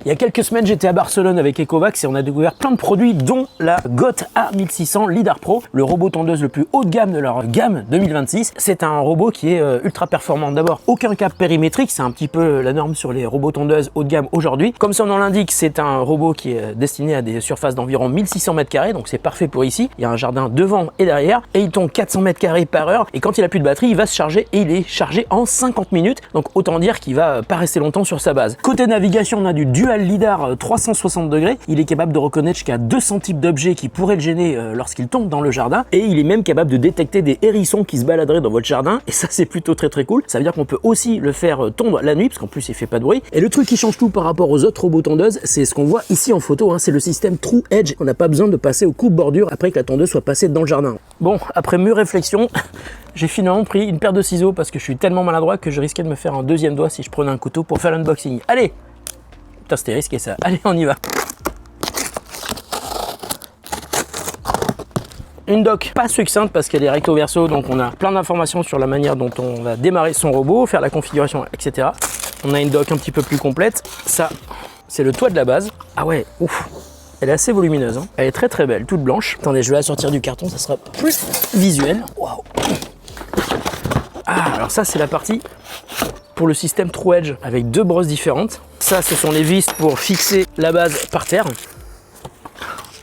Il y a quelques semaines, j'étais à Barcelone avec Ecovacs et on a découvert plein de produits, dont la GOT A1600 Lidar Pro, le robot tondeuse le plus haut de gamme de leur gamme 2026. C'est un robot qui est ultra performant. D'abord, aucun câble périmétrique, c'est un petit peu la norme sur les robots tondeuses haut de gamme aujourd'hui. Comme son nom l'indique, c'est un robot qui est destiné à des surfaces d'environ 1600 m², donc c'est parfait pour ici. Il y a un jardin devant et derrière et il tombe 400 m² par heure et quand il a plus de batterie, il va se charger et il est chargé en 50 minutes. Donc autant dire qu'il va pas rester longtemps sur sa base. Côté navigation, on a du dual lidar 360 degrés. Il est capable de reconnaître jusqu'à 200 types d'objets qui pourraient le gêner lorsqu'il tombe dans le jardin et il est même capable de détecter des hérissons qui se baladeraient dans votre jardin et ça c'est plutôt très cool. Ça veut dire qu'on peut aussi le faire tondre la nuit parce qu'en plus il fait pas de bruit. Et le truc qui change tout par rapport aux autres robots tondeuses, c'est ce qu'on voit ici en photo, hein, c'est le système True Edge. On n'a pas besoin de passer au coupe-bordure après que la tondeuse soit passée dans le jardin. Bon, après mûre réflexion, j'ai finalement pris une paire de ciseaux parce que je suis tellement maladroit que je risquais de me faire un deuxième doigt si je prenais un couteau pour faire l'unboxing. Allez! Putain, c'était risqué ça. Allez, on y va. Une doc pas succincte parce qu'elle est recto verso, donc on a plein d'informations sur la manière dont on va démarrer son robot, faire la configuration, etc. On a une doc un petit peu plus complète. Ça, c'est le toit de la base. Ah ouais, ouf! Elle est assez volumineuse, hein. Elle est très belle, toute blanche. Attendez, je vais la sortir du carton, ça sera plus visuel. Waouh! Ah, alors ça, c'est la partie pour le système True Edge avec deux brosses différentes. Ça, ce sont les vis pour fixer la base par terre.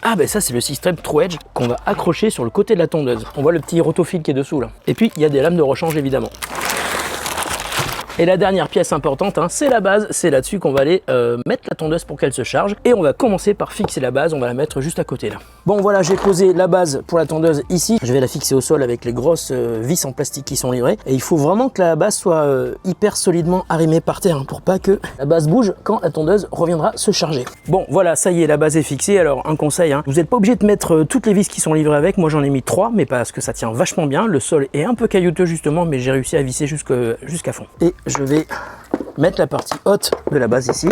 Ah ben ça c'est le système True Edge qu'on va accrocher sur le côté de la tondeuse. On voit le petit rotofil qui est dessous là. Et puis il y a des lames de rechange évidemment. Et la dernière pièce importante, hein, c'est la base. C'est là-dessus qu'on va aller mettre la tondeuse pour qu'elle se charge. Et on va commencer par fixer la base. On va la mettre juste à côté là. Bon voilà, j'ai posé la base pour la tondeuse ici. Je vais la fixer au sol avec les grosses vis en plastique qui sont livrées. Et il faut vraiment que la base soit hyper solidement arrimée par terre hein, pour pas que la base bouge quand la tondeuse reviendra se charger. Bon voilà, ça y est, la base est fixée. Alors un conseil, hein, vous n'êtes pas obligé de mettre toutes les vis qui sont livrées avec. Moi j'en ai mis 3, mais parce que ça tient vachement bien. Le sol est un peu caillouteux justement, mais j'ai réussi à visser jusqu'à fond. Et je vais mettre la partie haute de la base ici.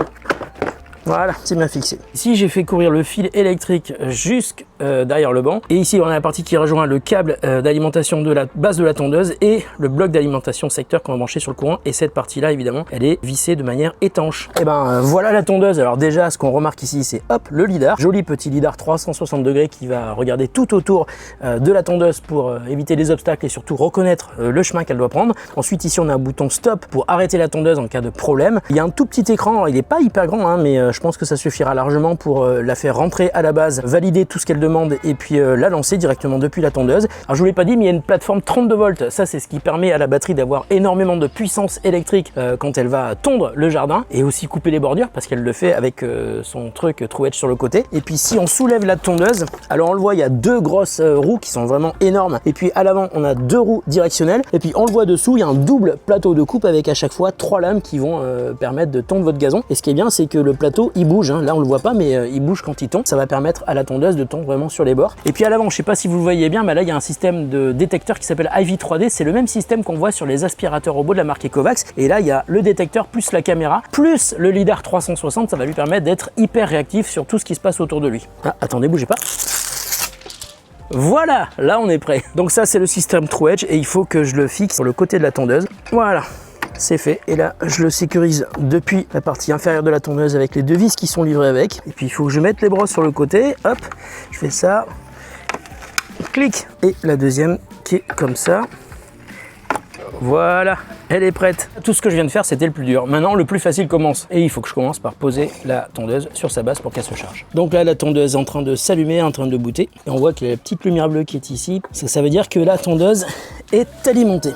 Voilà, c'est bien fixé. Ici, j'ai fait courir le fil électrique jusque derrière le banc. Et ici, on a la partie qui rejoint le câble d'alimentation de la base de la tondeuse et le bloc d'alimentation secteur qu'on va brancher sur le courant. Et cette partie-là, évidemment, elle est vissée de manière étanche. Et ben voilà la tondeuse. Alors déjà, ce qu'on remarque ici, c'est hop, le lidar. Joli petit lidar 360 degrés qui va regarder tout autour de la tondeuse pour éviter les obstacles et surtout reconnaître le chemin qu'elle doit prendre. Ensuite, ici, on a un bouton stop pour arrêter la tondeuse en cas de problème. Il y a un tout petit écran. Alors, il n'est pas hyper grand, hein, mais je pense que ça suffira largement pour la faire rentrer à la base, valider tout ce qu'elle demande et puis la lancer directement depuis la tondeuse. Alors je vous l'ai pas dit, mais il y a une plateforme 32 volts. Ça, c'est ce qui permet à la batterie d'avoir énormément de puissance électrique quand elle va tondre le jardin et aussi couper les bordures parce qu'elle le fait avec son truc True Edge sur le côté. Et puis si on soulève la tondeuse, alors on le voit, il y a deux grosses roues qui sont vraiment énormes. Et puis à l'avant, on a deux roues directionnelles. Et puis on le voit dessous, il y a un double plateau de coupe avec à chaque fois 3 lames qui vont permettre de tondre votre gazon. Et ce qui est bien, c'est que le plateau, il bouge. Hein. Là, on le voit pas, mais il bouge quand il tombe. Ça va permettre à la tondeuse de tondre vraiment sur les bords. Et puis à l'avant, je sais pas si vous le voyez bien, mais là, il y a un système de détecteur qui s'appelle IV3D. C'est le même système qu'on voit sur les aspirateurs robots de la marque Ecovacs. Et là, il y a le détecteur plus la caméra, plus le lidar 360. Ça va lui permettre d'être hyper réactif sur tout ce qui se passe autour de lui. Ah, attendez, bougez pas. Voilà, là, on est prêt. Donc ça, c'est le système True Edge et il faut que je le fixe sur le côté de la tondeuse. Voilà. C'est fait et là je le sécurise depuis la partie inférieure de la tondeuse avec les deux vis qui sont livrées avec et puis il faut que je mette les brosses sur le côté, hop, je fais ça, clic et la deuxième qui est comme ça. Voilà, elle est prête. Tout ce que je viens de faire, c'était le plus dur. Maintenant, le plus facile commence. Et il faut que je commence par poser la tondeuse sur sa base pour qu'elle se charge. Donc là, la tondeuse est en train de s'allumer, en train de booter. Et on voit qu'il y a la petite lumière bleue qui est ici. Ça veut dire que la tondeuse est alimentée.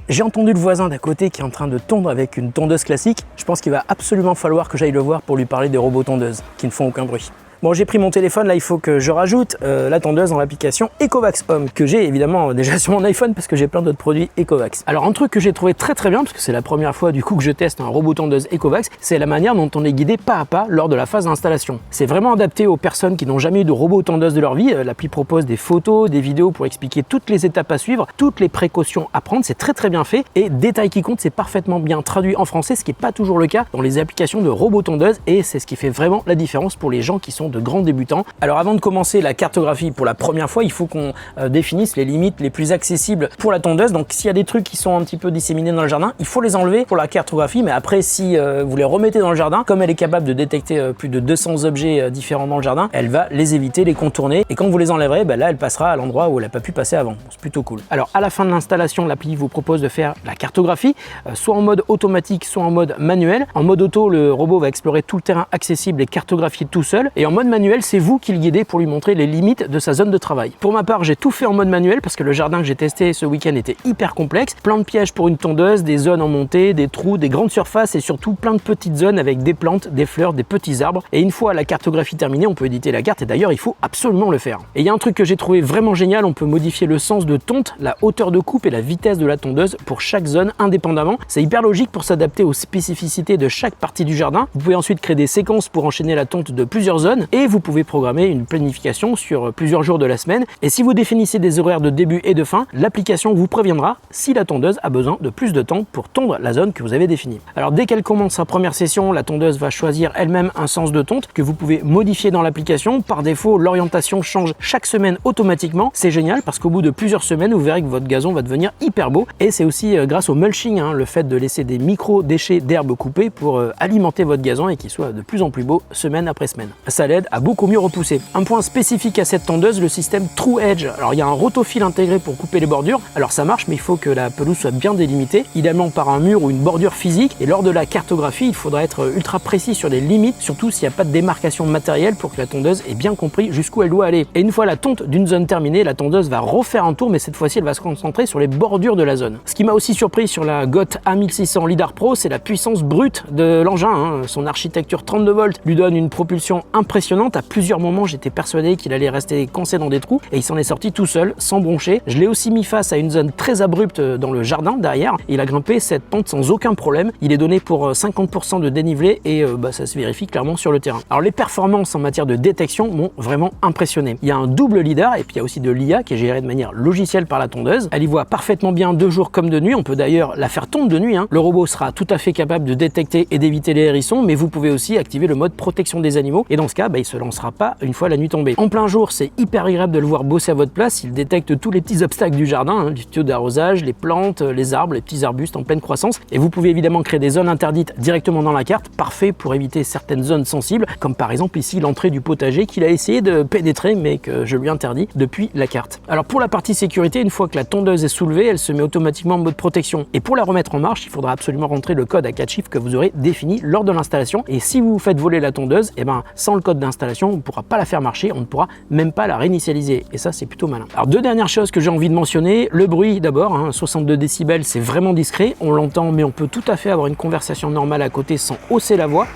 J'ai entendu le voisin d'à côté qui est en train de tondre avec une tondeuse classique. Je pense qu'il va absolument falloir que j'aille le voir pour lui parler des robots tondeuses qui ne font aucun bruit. Bon, j'ai pris mon téléphone, là il faut que je rajoute la tondeuse dans l'application Ecovacs Home, que j'ai évidemment déjà sur mon iPhone parce que j'ai plein d'autres produits Ecovacs. Alors un truc que j'ai trouvé très bien, parce que c'est la première fois du coup que je teste un robot tondeuse Ecovacs, c'est la manière dont on est guidé pas à pas lors de la phase d'installation. C'est vraiment adapté aux personnes qui n'ont jamais eu de robot tondeuse de leur vie. L'appli propose des photos, des vidéos pour expliquer toutes les étapes à suivre, toutes les précautions à prendre, c'est très bien fait. Et détail qui compte, c'est parfaitement bien traduit en français, ce qui n'est pas toujours le cas dans les applications de robot tondeuse, et c'est ce qui fait vraiment la différence pour les gens qui sont de grands débutants. Alors avant de commencer la cartographie pour la première fois, il faut qu'on définisse les limites les plus accessibles pour la tondeuse. Donc s'il y a des trucs qui sont un petit peu disséminés dans le jardin, il faut les enlever pour la cartographie, mais après si vous les remettez dans le jardin, comme elle est capable de détecter plus de 200 objets différents dans le jardin, elle va les éviter, les contourner, et quand vous les enlèverez, là elle passera à l'endroit où elle n'a pas pu passer avant. C'est plutôt cool. Alors à la fin de l'installation, l'appli vous propose de faire la cartographie, soit en mode automatique, soit en mode manuel. En mode auto, le robot va explorer tout le terrain accessible et cartographier tout seul, et en mode manuel, c'est vous qui le guidez pour lui montrer les limites de sa zone de travail. Pour ma part, j'ai tout fait en mode manuel parce que le jardin que j'ai testé ce week-end était hyper complexe, plein de pièges pour une tondeuse, des zones en montée, des trous, des grandes surfaces et surtout plein de petites zones avec des plantes, des fleurs, des petits arbres. Et une fois la cartographie terminée, on peut éditer la carte, et d'ailleurs il faut absolument le faire. Et il y a un truc que j'ai trouvé vraiment génial, on peut modifier le sens de tonte, la hauteur de coupe et la vitesse de la tondeuse pour chaque zone indépendamment. C'est hyper logique pour s'adapter aux spécificités de chaque partie du jardin. Vous pouvez ensuite créer des séquences pour enchaîner la tonte de plusieurs zones, et vous pouvez programmer une planification sur plusieurs jours de la semaine. Et si vous définissez des horaires de début et de fin, l'application vous préviendra si la tondeuse a besoin de plus de temps pour tondre la zone que vous avez définie. Alors dès qu'elle commence sa première session, la tondeuse va choisir elle-même un sens de tonte que vous pouvez modifier dans l'application. Par défaut, l'orientation change chaque semaine automatiquement. C'est génial parce qu'au bout de plusieurs semaines, vous verrez que votre gazon va devenir hyper beau, et c'est aussi grâce au mulching, le fait de laisser des micro-déchets d'herbe coupées pour alimenter votre gazon et qu'il soit de plus en plus beau semaine après semaine. Ça l'aide à beaucoup mieux repousser. Un point spécifique à cette tondeuse, le système True Edge. Alors il y a un rotofil intégré pour couper les bordures. Alors ça marche, mais il faut que la pelouse soit bien délimitée, idéalement par un mur ou une bordure physique. Et lors de la cartographie, il faudra être ultra précis sur les limites, surtout s'il n'y a pas de démarcation matérielle, pour que la tondeuse ait bien compris jusqu'où elle doit aller. Et une fois la tonte d'une zone terminée, la tondeuse va refaire un tour, mais cette fois-ci elle va se concentrer sur les bordures de la zone. Ce qui m'a aussi surpris sur la GOT A1600 Lidar Pro, c'est la puissance brute de l'engin. Son architecture 32 volts lui donne une propulsion impressionnante. À plusieurs moments, j'étais persuadé qu'il allait rester coincé dans des trous, et il s'en est sorti tout seul, sans broncher. Je l'ai aussi mis face à une zone très abrupte dans le jardin derrière. Il a grimpé cette pente sans aucun problème. Il est donné pour 50% de dénivelé, et ça se vérifie clairement sur le terrain. Alors les performances en matière de détection m'ont vraiment impressionné. Il y a un double lidar, et puis il y a aussi de l'IA qui est gérée de manière logicielle par la tondeuse. Elle y voit parfaitement bien de jour comme de nuit. On peut d'ailleurs la faire tondre de nuit. Le robot sera tout à fait capable de détecter et d'éviter les hérissons, mais vous pouvez aussi activer le mode protection des animaux, et dans ce cas, il se lancera pas une fois la nuit tombée. En plein jour, c'est hyper agréable de le voir bosser à votre place. Il détecte tous les petits obstacles du jardin, du tuyau d'arrosage, les plantes, les arbres, les petits arbustes en pleine croissance. Et vous pouvez évidemment créer des zones interdites directement dans la carte, parfait pour éviter certaines zones sensibles, comme par exemple ici l'entrée du potager qu'il a essayé de pénétrer, mais que je lui interdis depuis la carte. Alors pour la partie sécurité, une fois que la tondeuse est soulevée, elle se met automatiquement en mode protection. Et pour la remettre en marche, il faudra absolument rentrer le code à 4 chiffres que vous aurez défini lors de l'installation. Et si vous faites voler la tondeuse, sans le code d'installation, on ne pourra pas la faire marcher, on ne pourra même pas la réinitialiser. Et ça, c'est plutôt malin. Alors deux dernières choses que j'ai envie de mentionner. Le bruit d'abord, 62 décibels, c'est vraiment discret. On l'entend, mais on peut tout à fait avoir une conversation normale à côté sans hausser la voix.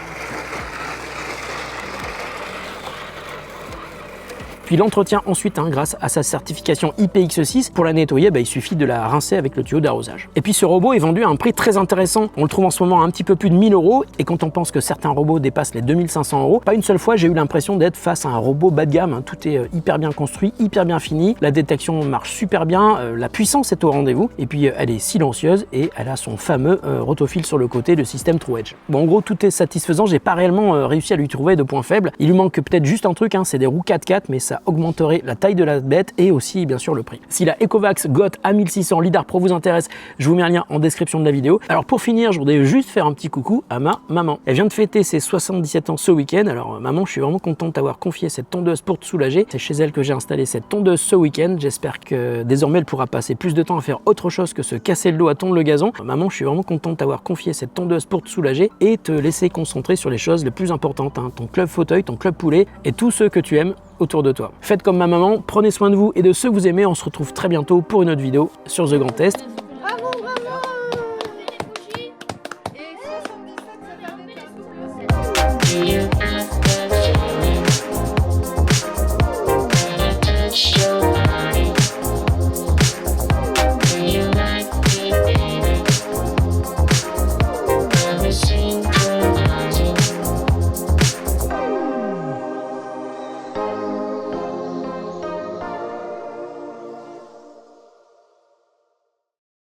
Puis l'entretien ensuite, grâce à sa certification IPX6. Pour la nettoyer, il suffit de la rincer avec le tuyau d'arrosage. Et puis ce robot est vendu à un prix très intéressant. On le trouve en ce moment à un petit peu plus de 1000 €. Et quand on pense que certains robots dépassent les 2500 €, pas une seule fois j'ai eu l'impression d'être face à un robot bas de gamme. Tout est hyper bien construit, hyper bien fini. La détection marche super bien, la puissance est au rendez-vous. Et puis elle est silencieuse, et elle a son fameux rotofil sur le côté, le système True Edge. Bon, en gros, tout est satisfaisant. J'ai pas réellement réussi à lui trouver de points faibles. Il lui manque peut-être juste un truc, c'est des roues 4x4, mais ça augmenterait la taille de la bête et aussi bien sûr le prix. Si la Ecovacs GOT A1600 Lidar Pro vous intéresse, je vous mets un lien en description de la vidéo. Alors pour finir, je voudrais juste faire un petit coucou à ma maman. Elle vient de fêter ses 77 ans ce week-end. Alors maman, je suis vraiment contente d'avoir confié cette tondeuse pour te soulager. C'est chez elle que j'ai installé cette tondeuse ce week-end. J'espère que désormais elle pourra passer plus de temps à faire autre chose que se casser le dos à tondre le gazon. Maman, je suis vraiment contente d'avoir confié cette tondeuse pour te soulager et te laisser concentrer sur les choses les plus importantes, ton club fauteuil, ton club poulet et tous ceux que tu aimes autour de toi. Faites comme ma maman, prenez soin de vous et de ceux que vous aimez. On se retrouve très bientôt pour une autre vidéo sur The Grand Test.